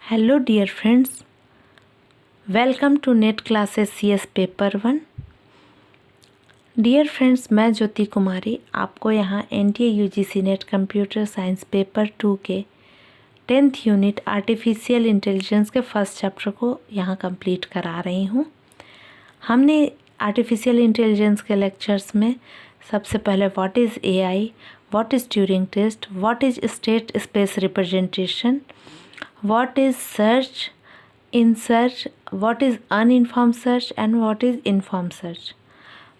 Hello dear friends, welcome to net classes CS paper 1। Dear friends, मैं ज्योति कुमारी आपको यहाँ NTA UGC net computer science paper 2 के 10th unit artificial intelligence के first chapter को यहाँ complete करा रही हूँ। हमने आर्टिफिशियल इंटेलिजेंस के लेक्चर्स में सबसे पहले what is AI, what is Turing test, what is state space representation, what is search in search, what is uninformed search and what is informed search।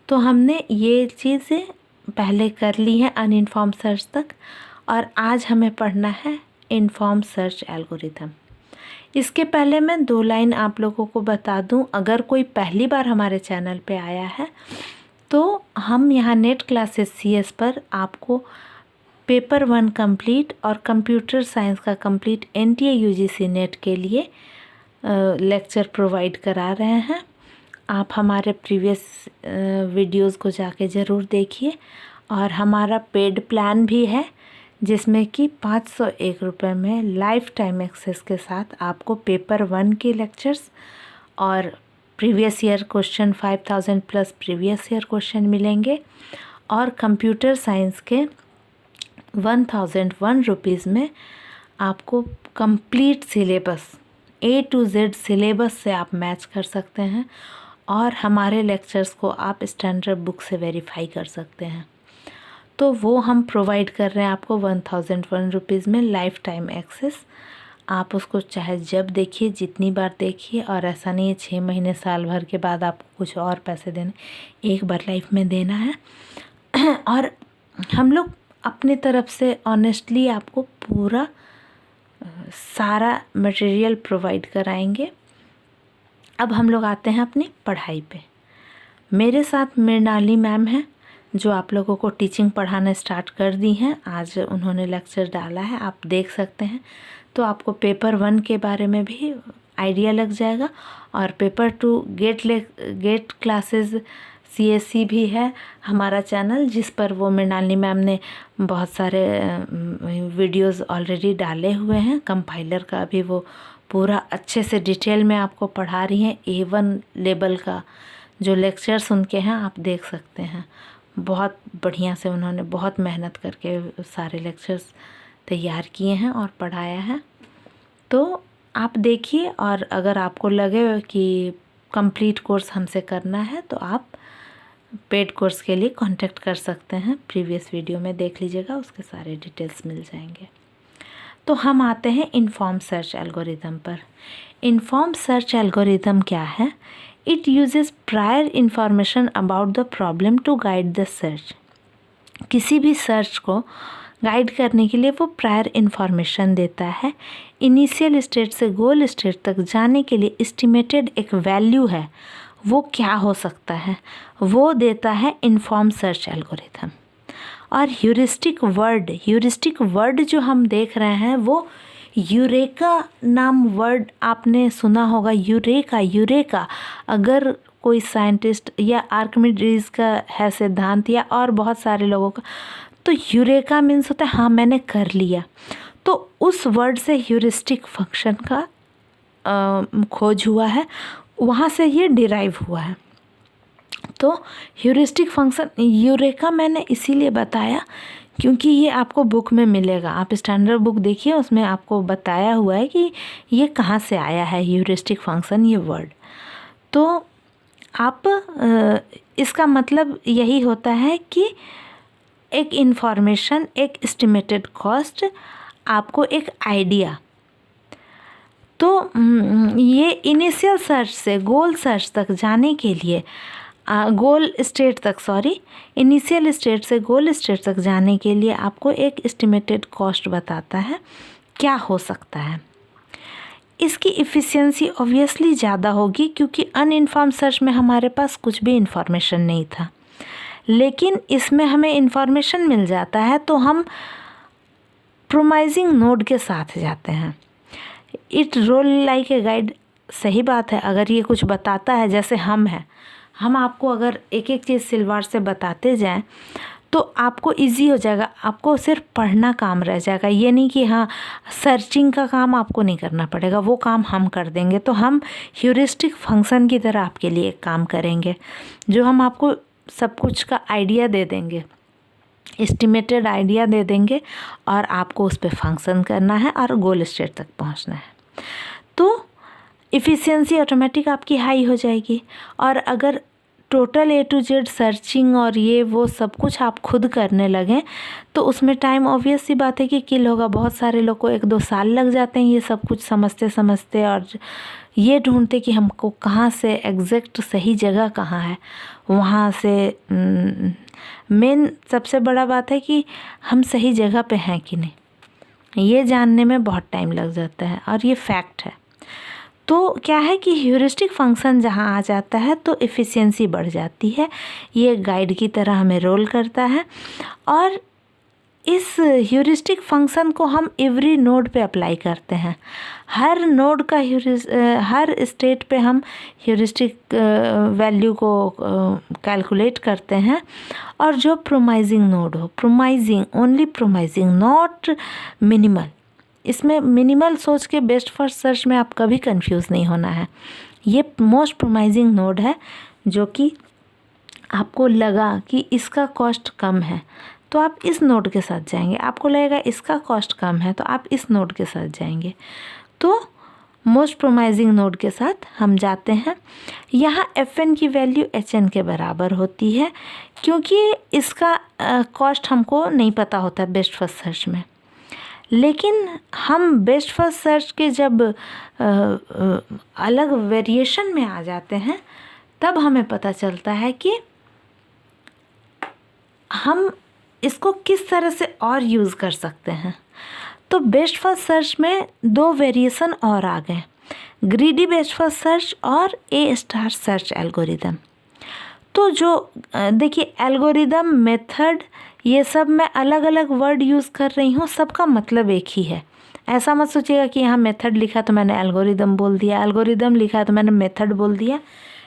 तो हमने ये चीज़ें पहले कर ली हैं uninformed search तक, और आज हमें पढ़ना है informed search algorithm। इसके पहले मैं 2 लाइन आप लोगों को बता दूं, अगर कोई पहली बार हमारे चैनल पे आया है तो हम यहाँ नेट क्लासेस CS पर आपको पेपर 1 कंप्लीट और कंप्यूटर साइंस का कंप्लीट NTA UGC नेट के लिए लेक्चर प्रोवाइड करा रहे हैं। आप हमारे प्रीवियस वीडियोस को जाके ज़रूर देखिए, और हमारा पेड प्लान भी है जिसमें कि 501 रुपये में लाइफ टाइम एक्सेस के साथ आपको पेपर 1 के लेक्चर्स और previous year question 5000 plus previous year question मिलेंगे, और कंप्यूटर साइंस के 1001 रुपीज़ में आपको complete syllabus A to Z syllabus से आप मैच कर सकते हैं, और हमारे लेक्चर्स को आप स्टैंडर्ड बुक से वेरीफाई कर सकते हैं। तो वो हम प्रोवाइड कर रहे हैं आपको 1001 रुपीज़ में लाइफ टाइम एक्सेस। आप उसको चाहे जब देखिए, जितनी बार देखिए, और ऐसा नहीं है 6 महीने साल भर के बाद आपको कुछ और पैसे देने, एक बार लाइफ में देना है। और हम लोग अपने तरफ से ऑनेस्टली आपको पूरा सारा मटेरियल प्रोवाइड कराएंगे। अब हम लोग आते हैं अपनी पढ़ाई पे। मेरे साथ मृणाली मैम हैं जो आप लोगों को टीचिंग पढ़ाना स्टार्ट कर दी हैं। आज उन्होंने लेक्चर डाला है, आप देख सकते हैं, तो आपको पेपर 1 के बारे में भी आइडिया लग जाएगा। और पेपर 2 गेट क्लासेस CSC भी है हमारा चैनल, जिस पर वो मृणाली मैम ने बहुत सारे वीडियोस ऑलरेडी डाले हुए हैं। कंपाइलर का भी वो पूरा अच्छे से डिटेल में आपको पढ़ा रही हैं। A1 लेवल का जो लेक्चर्स उनके हैं आप देख सकते हैं। बहुत बढ़िया से उन्होंने बहुत मेहनत करके सारे लेक्चर्स तैयार किए हैं और पढ़ाया है। तो आप देखिए, और अगर आपको लगे कि कंप्लीट कोर्स हमसे करना है तो आप पेड कोर्स के लिए कांटेक्ट कर सकते हैं। प्रीवियस वीडियो में देख लीजिएगा, उसके सारे डिटेल्स मिल जाएंगे। तो हम आते हैं इन्फॉर्म सर्च एल्गोरिथम पर। इन्फॉर्म सर्च एल्गोरिथम क्या है? It uses prior information about the problem to guide the search. किसी भी सर्च को गाइड करने के लिए वो प्रायर इंफॉर्मेशन देता है। इनिशियल स्टेट से गोल स्टेट तक जाने के लिए एस्टिमेटेड एक वैल्यू है, वो क्या हो सकता है, वो देता है इन्फॉर्म सर्च एल्गोरिथम। और ह्यूरिस्टिक वर्ड जो हम देख रहे हैं वो यूरेका नाम वर्ड आपने सुना होगा। यूरेका अगर कोई साइंटिस्ट या आर्किमिडीज का है सिद्धांत, या और बहुत सारे लोगों का, तो यूरेका मीन्स होता है हाँ मैंने कर लिया। तो उस वर्ड से ह्यूरिस्टिक फंक्शन का खोज हुआ है, वहाँ से ये डिराइव हुआ है। तो ह्यूरिस्टिक फंक्शन यूरेका मैंने इसीलिए बताया क्योंकि ये आपको बुक में मिलेगा। आप स्टैंडर्ड बुक देखिए, उसमें आपको बताया हुआ है कि ये कहाँ से आया है ह्यूरिस्टिक फंक्शन, ये वर्ड। तो आप इसका मतलब यही होता है कि एक इन्फॉर्मेशन, एक एस्टिमेटेड कॉस्ट, आपको एक आइडिया। तो ये इनिशियल सर्च से गोल सर्च तक जाने के लिए इनिशियल स्टेट से गोल स्टेट तक जाने के लिए आपको एक एस्टिमेटेड कॉस्ट बताता है क्या हो सकता है। इसकी इफ़िशियंसी ऑब्वियसली ज़्यादा होगी क्योंकि अनइन्फॉर्म सर्च में हमारे पास कुछ भी इंफॉर्मेशन नहीं था, लेकिन इसमें हमें इंफॉर्मेशन मिल जाता है तो हम प्रोमाइजिंग नोड के साथ जाते हैं। It role like a guide, सही बात है। अगर ये कुछ बताता है, जैसे हम आपको अगर एक एक चीज़ सिलवार से बताते जाएं तो आपको इजी हो जाएगा, आपको सिर्फ पढ़ना काम रह जाएगा। ये नहीं कि हाँ सर्चिंग का काम आपको नहीं करना पड़ेगा, वो काम हम कर देंगे। तो हम ह्यूरिस्टिक फंक्शन की तरह आपके लिए काम करेंगे, जो हम आपको सब कुछ का आइडिया दे देंगे, एस्टिमेटेड आइडिया दे देंगे, और आपको उस पर फंक्शन करना है और गोल स्टेट तक पहुंचना है। तो इफ़िशियंसी ऑटोमेटिक आपकी हाई हो जाएगी। और अगर total A to Z searching और ये वो सब कुछ आप खुद करने लगें तो उसमें टाइम ऑब्वियस सी बात है कि किल होगा। बहुत सारे लोग को 1-2 साल लग जाते हैं ये सब कुछ समझते समझते, और ये ढूंढते कि हमको कहाँ से एग्जैक्ट सही जगह कहाँ है। वहाँ से मेन सबसे बड़ा बात है कि हम सही जगह पे हैं कि नहीं, ये जानने में बहुत टाइम लग जाता है, और ये फैक्ट है। तो क्या है कि ह्यूरिस्टिक फंक्शन जहाँ आ जाता है तो एफिशिएंसी बढ़ जाती है। ये गाइड की तरह हमें रोल करता है, और इस ह्यूरिस्टिक फंक्शन को हम एवरी नोड पे अप्लाई करते हैं। हर नोड का हर स्टेट पे हम ह्यूरिस्टिक वैल्यू को कैलकुलेट करते हैं। और जो प्रोमाइजिंग नोड हो, प्रोमाइजिंग, ओनली प्रोमाइजिंग, नॉट मिनिमल। इसमें मिनिमल सोच के बेस्ट फर्स्ट सर्च में आप कभी कंफ्यूज नहीं होना है। ये मोस्ट प्रोमाइजिंग नोड है, जो कि आपको लगा कि इसका कॉस्ट कम है तो आप इस नोड के साथ जाएंगे, आपको लगेगा इसका कॉस्ट कम है तो आप इस नोड के साथ जाएंगे। तो मोस्ट प्रोमाइजिंग नोड के साथ हम जाते हैं। यहाँ FN की वैल्यू HN के बराबर होती है, क्योंकि इसका कॉस्ट हमको नहीं पता होता बेस्ट फर्स्ट सर्च में। लेकिन हम बेस्ट फर्स्ट सर्च के जब अलग वेरिएशन में आ जाते हैं तब हमें पता चलता है कि हम इसको किस तरह से और यूज़ कर सकते हैं। तो बेस्ट फर्स्ट सर्च में 2 वेरिएशन और आ गए, ग्रीडी बेस्ट फर्स्ट सर्च और A स्टार सर्च एल्गोरिदम। तो जो देखिए एल्गोरिदम, मेथड, ये सब मैं अलग अलग वर्ड यूज़ कर रही हूँ, सबका मतलब एक ही है। ऐसा मत सोचिएगा कि यहाँ मेथड लिखा तो मैंने एल्गोरिदम बोल दिया, एल्गोरिदम लिखा तो मैंने मेथड बोल दिया,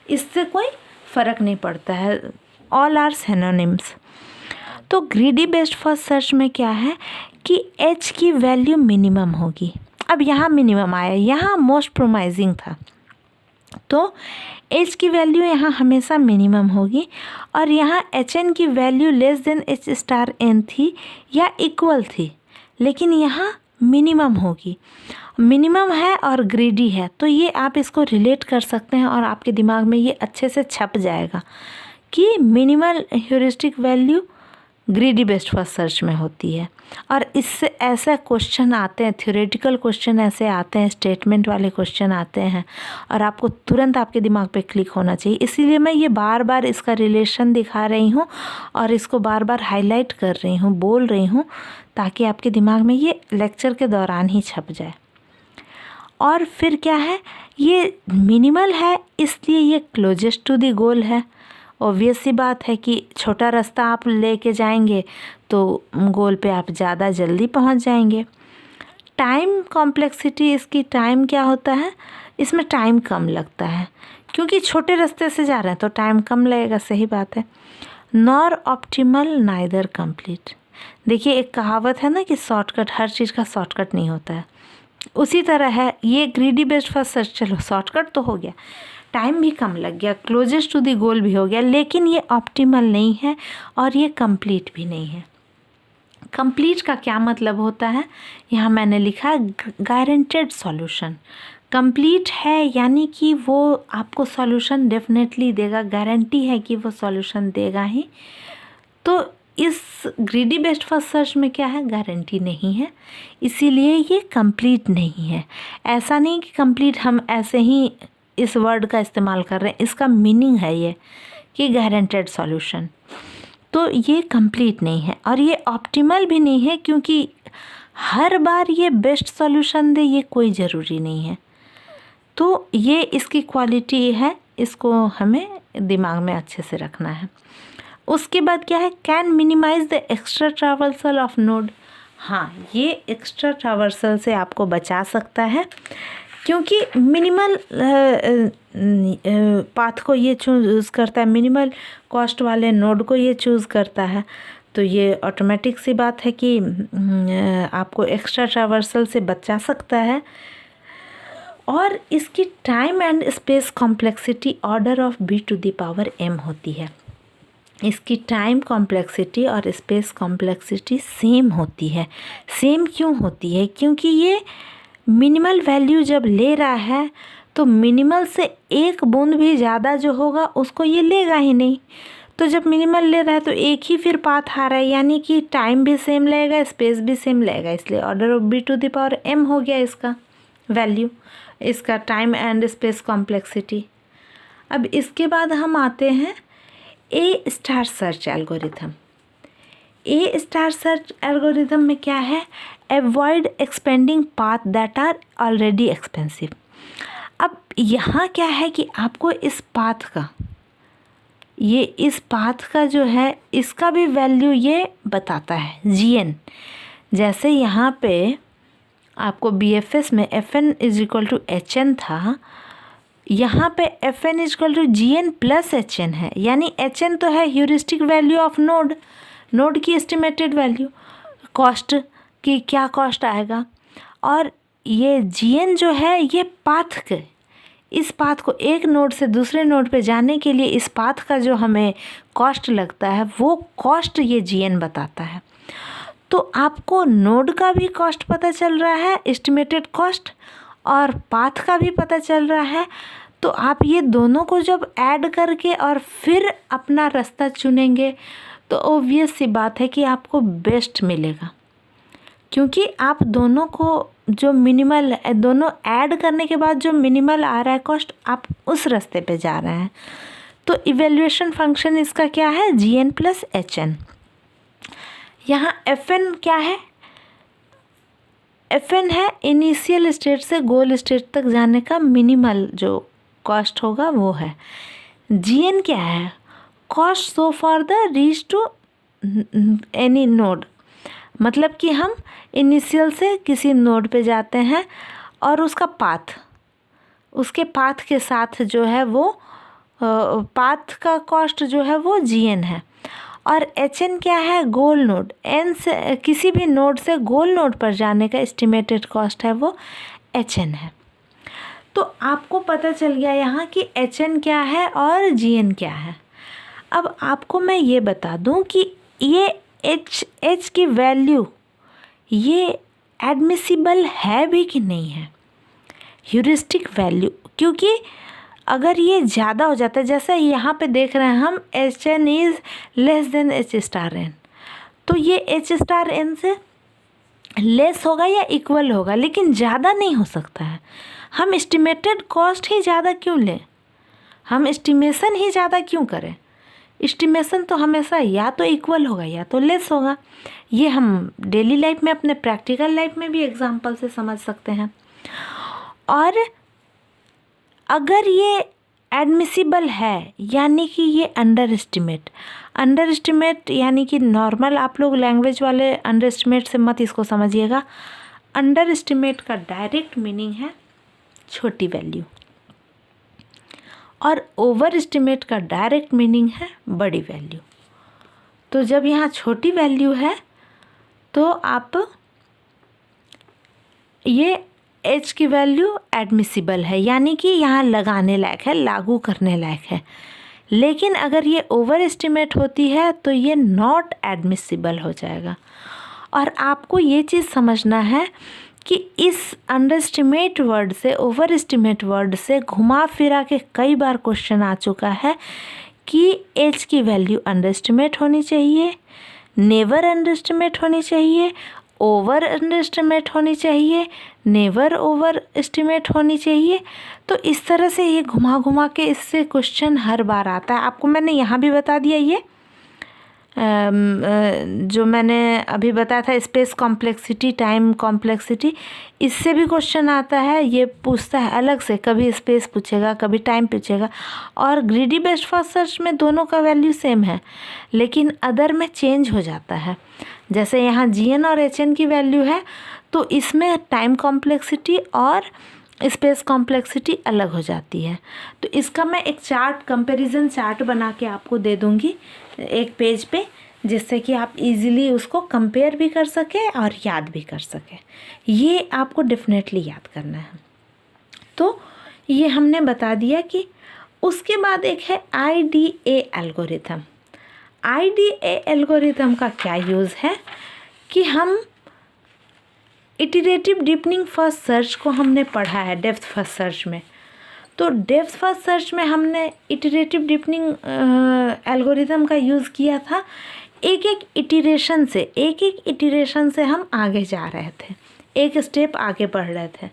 इससे कोई फ़र्क नहीं पड़ता है, ऑल आर सिनोनिम्स। तो ग्रीडी बेस्ट फर्स्ट सर्च में क्या है कि H की वैल्यू मिनिमम होगी। अब यहाँ मिनिमम आया, यहाँ मोस्ट प्रोमाइजिंग था, तो H की वैल्यू यहाँ हमेशा मिनिमम होगी। और यहाँ HN की value less than H star N थी या इक्वल थी, लेकिन यहाँ मिनिमम होगी। मिनिमम है और ग्रीडी है, तो ये आप इसको रिलेट कर सकते हैं और आपके दिमाग में ये अच्छे से छप जाएगा कि minimal heuristic value greedy best first search में होती है। और इससे ऐसे क्वेश्चन आते हैं, थ्योरेटिकल क्वेश्चन ऐसे आते हैं, स्टेटमेंट वाले क्वेश्चन आते हैं, और आपको तुरंत आपके दिमाग पे क्लिक होना चाहिए। इसीलिए मैं ये बार बार इसका रिलेशन दिखा रही हूँ और इसको बार बार हाईलाइट कर रही हूँ, बोल रही हूँ, ताकि आपके दिमाग में ये लेक्चर के दौरान ही छप जाए। और फिर क्या है, ये मिनिमल है इसलिए ये क्लोजेस्ट टू दी गोल है। ऑब्वियस सी बात है कि छोटा रास्ता आप लेके जाएंगे तो गोल पे आप ज़्यादा जल्दी पहुंच जाएंगे। टाइम कॉम्प्लेक्सिटी, इसकी टाइम क्या होता है, इसमें टाइम कम लगता है क्योंकि छोटे रास्ते से जा रहे हैं तो टाइम कम लगेगा, सही बात है। Nor optimal neither complete. देखिए एक कहावत है ना कि शॉर्टकट, हर चीज़ का शॉर्टकट नहीं होता है, उसी तरह है ये ग्रीडी बेस्ट फर्स्ट सर्च। चलो शॉर्टकट तो हो गया, टाइम भी कम लग गया, क्लोजेस्ट टू दी गोल भी हो गया, लेकिन ये ऑप्टिमल नहीं है और ये कंप्लीट भी नहीं है। कंप्लीट का क्या मतलब होता है, यहाँ मैंने लिखा गारंटेड सॉल्यूशन। कंप्लीट है यानी कि वो आपको सॉल्यूशन डेफिनेटली देगा, गारंटी है कि वो सॉल्यूशन देगा ही। तो इस ग्रीडी बेस्ट फर्स्ट सर्च में क्या है, गारंटी नहीं है, इसीलिए ये कंप्लीट नहीं है। ऐसा नहीं कि कंप्लीट हम ऐसे ही इस वर्ड का इस्तेमाल कर रहे हैं, इसका मीनिंग है ये कि गारंटेड सॉल्यूशन। तो ये कंप्लीट नहीं है और ये ऑप्टिमल भी नहीं है, क्योंकि हर बार ये बेस्ट सॉल्यूशन दे ये कोई ज़रूरी नहीं है। तो ये इसकी क्वालिटी है, इसको हमें दिमाग में अच्छे से रखना है। उसके बाद क्या है, can minimise the extra traversal of node. हाँ, ये एक्स्ट्रा ट्रैवर्सल से आपको बचा सकता है, क्योंकि मिनिमल पाथ को ये चूज़ करता है, मिनिमल कॉस्ट वाले नोड को ये चूज़ करता है। तो ये ऑटोमेटिक सी बात है कि आपको एक्स्ट्रा ट्रैवर्सल से बचा सकता है। और इसकी time and space complexity order of b⁴m होती है। इसकी टाइम कॉम्प्लेक्सिटी और स्पेस कॉम्प्लेक्सिटी सेम होती है। सेम क्यों होती है? क्योंकि ये मिनिमल वैल्यू जब ले रहा है तो मिनिमल से एक बूंद भी ज़्यादा जो होगा उसको ये लेगा ही नहीं। तो जब मिनिमल ले रहा है तो एक ही फिर पाथ आ रहा है, यानी कि टाइम भी सेम लगेगा, स्पेस भी सेम लगेगा, इसलिए ऑर्डर ऑफ b⁴m हो गया इसका वैल्यू, इसका टाइम एंड स्पेस कॉम्प्लेक्सिटी। अब इसके बाद हम आते हैं A star search algorithm. A star search algorithm में क्या है? Avoid expanding path that are already expensive. अब यहाँ क्या है कि आपको इस पाथ का जो है इसका भी वैल्यू ये बताता है, GN। जैसे यहाँ पे आपको BFS में FN = HN था, यहाँ पे FN = GN + HN है, यानी HN तो है ह्यूरिस्टिक वैल्यू ऑफ नोड की एस्टिमेटेड वैल्यू, कॉस्ट की क्या कॉस्ट आएगा, और ये GN जो है ये इस पाथ को एक नोड से दूसरे नोड पे जाने के लिए इस पाथ का जो हमें कॉस्ट लगता है वो कॉस्ट ये GN बताता है। तो आपको नोड का भी कॉस्ट पता चल रहा है, एस्टिमेटेड कॉस्ट, और पाथ का भी पता चल रहा है। तो आप ये दोनों को जब ऐड करके और फिर अपना रास्ता चुनेंगे तो ऑब्वियस सी बात है कि आपको बेस्ट मिलेगा, क्योंकि आप दोनों को जो दोनों ऐड करने के बाद जो मिनिमल आ रहा है कॉस्ट, आप उस रास्ते पे जा रहे हैं। तो इवैल्यूएशन फंक्शन इसका क्या है? GN + HN। यहाँ FN क्या है? FN है इनिशियल स्टेट से गोल स्टेट तक जाने का मिनिमल जो कॉस्ट होगा वो है। GN क्या है? Cost so for the reach to any node, मतलब कि हम इनिशियल से किसी नोड पे जाते हैं और उसके पाथ के साथ जो है वो पाथ का कॉस्ट जो है वो GN है। और HN क्या है? गोल नोड, N से किसी भी नोड से गोल नोड पर जाने का एस्टिमेटेड कॉस्ट है वो HN है। तो आपको पता चल गया यहाँ कि HN क्या है और GN क्या है। अब आपको मैं ये बता दूँ कि ये H की वैल्यू ये एडमिसिबल है भी कि नहीं है, ह्यूरिस्टिक वैल्यू, क्योंकि अगर ये ज़्यादा हो जाता है, जैसे यहाँ पे देख रहे हैं हम HN > H*n, तो ये H*n से लेस होगा या इक्वल होगा, लेकिन ज़्यादा नहीं हो सकता है। हम एस्टिमेटेड कॉस्ट ही ज़्यादा क्यों लें, हम एस्टिमेशन ही ज़्यादा क्यों करें? एस्टिमेशन तो हमेशा या तो इक्वल होगा या तो लेस होगा। ये हम डेली लाइफ में, अपने प्रैक्टिकल लाइफ में भी एग्जांपल से समझ सकते हैं। और अगर ये एडमिसिबल है, यानी कि ये अंडर एस्टिमेट यानी कि नॉर्मल, आप लोग लैंग्वेज वाले अंडर एस्टिमेट से मत इसको समझिएगा। अंडर एस्टिमेट का डायरेक्ट मीनिंग है छोटी वैल्यू, और ओवर एस्टिमेट का डायरेक्ट मीनिंग है बड़ी वैल्यू। तो जब यहाँ छोटी वैल्यू है तो आप ये H की वैल्यू एडमिसिबल है, यानी कि यहाँ लगाने लायक है, लागू करने लायक है। लेकिन अगर ये ओवर एस्टिमेट होती है तो ये नॉट एडमिसिबल हो जाएगा। और आपको ये चीज़ समझना है कि इस अंडर एस्टिमेट वर्ड से, ओवर एस्टिमेट वर्ड से घुमा फिरा के कई बार क्वेश्चन आ चुका है कि H की वैल्यू अंडर एस्टिमेट होनी चाहिए, नेवर अंडर एस्टिमेट होनी चाहिए, ओवर अंडर एस्टिमेट होनी चाहिए, नेवर ओवर एस्टिमेट होनी चाहिए। तो इस तरह से ये घुमा घुमा के इससे क्वेश्चन हर बार आता है। आपको मैंने यहाँ भी बता दिया, ये जो मैंने अभी बताया था स्पेस कॉम्प्लेक्सिटी, टाइम कॉम्प्लेक्सिटी, इससे भी क्वेश्चन आता है। ये पूछता है अलग से, कभी स्पेस पूछेगा, कभी टाइम पूछेगा। और ग्रीडी बेस्ट फर्स्ट सर्च में दोनों का वैल्यू सेम है, लेकिन अदर में चेंज हो जाता है। जैसे यहाँ GN और HN की वैल्यू है तो इसमें टाइम कॉम्प्लेक्सिटी और स्पेस कॉम्प्लेक्सिटी अलग हो जाती है। तो इसका मैं एक चार्ट, कंपैरिजन चार्ट बना के आपको दे दूँगी एक पेज पे, जिससे कि आप इजीली उसको कंपेयर भी कर सकें और याद भी कर सकें। ये आपको डेफिनेटली याद करना है। तो ये हमने बता दिया कि उसके बाद एक है IDA एल्गोरिथम। IDA एल्गोरिथम का क्या यूज़ है कि हम इटरेटिव डीपनिंग फर्स्ट सर्च को हमने पढ़ा है डेप्थ फर्स्ट सर्च में। तो डेप्थ फर्स्ट सर्च में हमने इटरेटिव डीपनिंग एल्गोरिथम का यूज़ किया था। एक एक इटरेशन से हम आगे जा रहे थे, एक स्टेप आगे बढ़ रहे थे,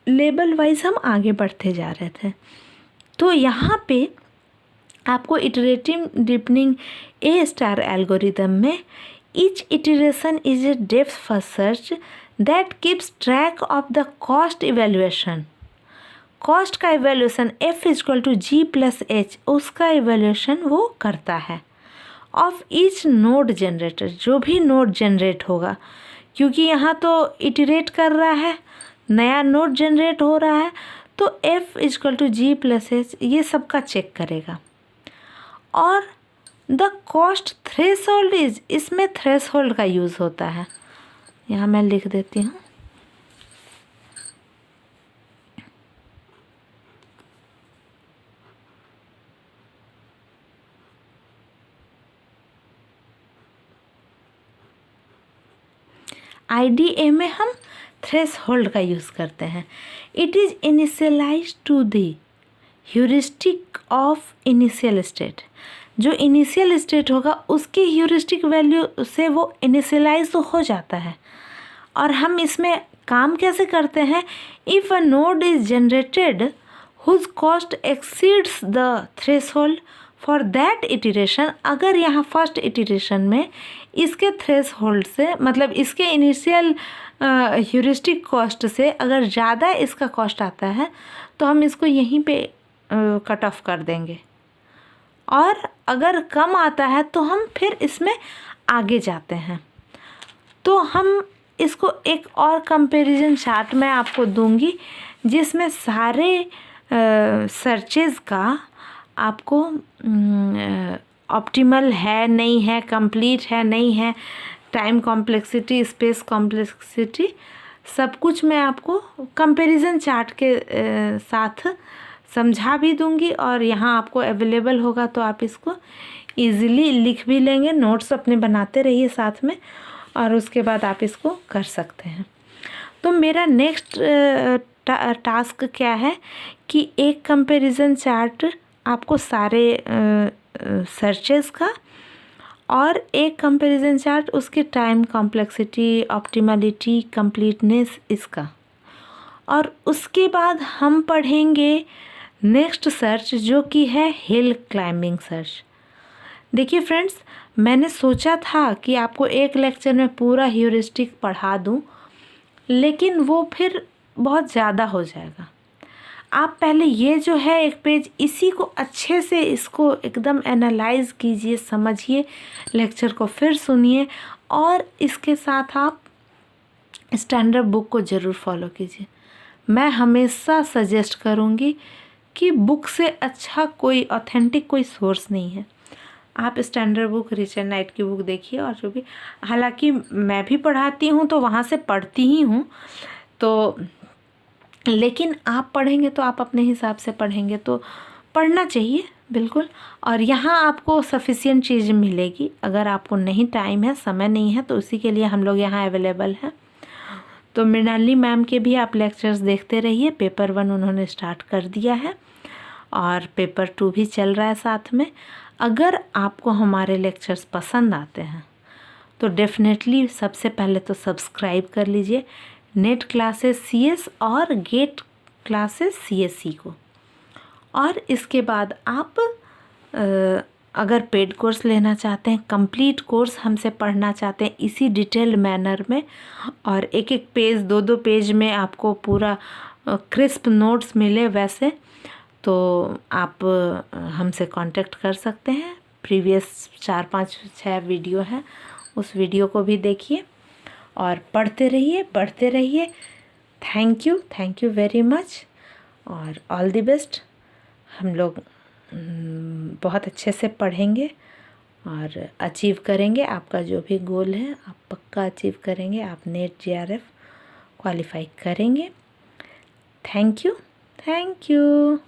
लेवल वाइज हम आगे बढ़ते जा रहे थे। तो यहाँ पे आपको iterative deepening A star algorithm में each iteration is a depth first search that keeps track of the cost evaluation। Cost का इवेल्यूशन F=G+H, उसका इवेल्यूशन वो करता है ऑफ ईच नोड जनरेटर, जो भी नोड जनरेट होगा, क्योंकि यहाँ तो इटरेट कर रहा है, नया नोड जनरेट हो रहा है, तो F=G+H ये सबका चेक करेगा। और द कॉस्ट थ्रेशोल्ड इज, इसमें थ्रेशोल्ड का यूज़ होता है, यहाँ मैं लिख देती हूँ। IDA में हम थ्रेशोल्ड का यूज़ करते हैं। It is initialise to the heuristic of initial state, जो इनिशियल स्टेट होगा उसकी ह्यूरिस्टिक वैल्यू से वो इनिशियलाइज तो हो जाता है। और हम इसमें काम कैसे करते हैं, if a node is generated whose cost exceeds the threshold for that iteration, अगर यहाँ फर्स्ट इटरेशन में इसके थ्रेशोल्ड से, मतलब इसके इनिशियल ह्यूरिस्टिक कॉस्ट से अगर ज़्यादा इसका कॉस्ट आता है तो हम इसको यहीं पे कट ऑफ कर देंगे, और अगर कम आता है तो हम फिर इसमें आगे जाते हैं। तो हम इसको एक और कंपैरिजन चार्ट मैं आपको दूंगी जिसमें सारे सर्चेज़ का आपको ऑप्टिमल है नहीं है, कंप्लीट है नहीं है, टाइम कॉम्प्लेक्सिटी, स्पेस कॉम्प्लेक्सिटी, सब कुछ मैं आपको कंपैरिजन चार्ट के साथ समझा भी दूंगी। और यहाँ आपको अवेलेबल होगा तो आप इसको इजीली लिख भी लेंगे, नोट्स अपने बनाते रहिए साथ में, और उसके बाद आप इसको कर सकते हैं। तो मेरा नेक्स्ट टास्क क्या है कि एक कंपैरिजन चार्ट आपको सारे सर्चेस का, और एक कंपैरिजन चार्ट उसकी टाइम कॉम्प्लेक्सिटी, ऑप्टिमलिटी, कंप्लीटनेस इसका। और उसके बाद हम पढ़ेंगे नेक्स्ट सर्च जो कि है हिल क्लाइंबिंग सर्च। देखिए फ्रेंड्स, मैंने सोचा था कि आपको एक लेक्चर में पूरा ह्यूरिस्टिक पढ़ा दूं, लेकिन वो फिर बहुत ज़्यादा हो जाएगा। आप पहले ये जो है एक पेज, इसी को अच्छे से इसको एकदम एनालाइज कीजिए, समझिए, लेक्चर को फिर सुनिए, और इसके साथ आप स्टैंडर्ड बुक को ज़रूर फॉलो कीजिए। मैं हमेशा सजेस्ट करूँगी कि बुक से अच्छा कोई ऑथेंटिक कोई सोर्स नहीं है। आप स्टैंडर्ड बुक, रिचर्ड नाइट की बुक देखिए, और जो भी, हालांकि मैं भी पढ़ाती हूँ तो वहाँ से पढ़ती ही हूँ, तो लेकिन आप पढ़ेंगे तो आप अपने हिसाब से पढ़ेंगे, तो पढ़ना चाहिए बिल्कुल। और यहाँ आपको सफिशिएंट चीज़ मिलेगी। अगर आपको नहीं टाइम है, समय नहीं है, तो उसी के लिए हम लोग यहाँ अवेलेबल हैं। तो मृणाली मैम के भी आप लेक्चर्स देखते रहिए। पेपर 1 उन्होंने स्टार्ट कर दिया है और पेपर 2 भी चल रहा है साथ में। अगर आपको हमारे लेक्चर्स पसंद आते हैं तो डेफिनेटली सबसे पहले तो सब्सक्राइब कर लीजिए नेट क्लासेस CS और गेट क्लासेस CSE को। और इसके बाद आप अगर पेड कोर्स लेना चाहते हैं, कंप्लीट कोर्स हमसे पढ़ना चाहते हैं इसी डिटेल्ड मैनर में, और एक एक पेज, 2-2 पेज में आपको पूरा क्रिस्प नोट्स मिले वैसे, तो आप हमसे कांटेक्ट कर सकते हैं। प्रीवियस 4-5-6 वीडियो हैं, उस वीडियो को भी देखिए और पढ़ते रहिए, बढ़ते रहिए। थैंक यू वेरी मच, और ऑल द बेस्ट। हम लोग बहुत अच्छे से पढ़ेंगे और अचीव करेंगे। आपका जो भी गोल है आप पक्का अचीव करेंगे। आप नेट JRF क्वालिफाई करेंगे। Thank you.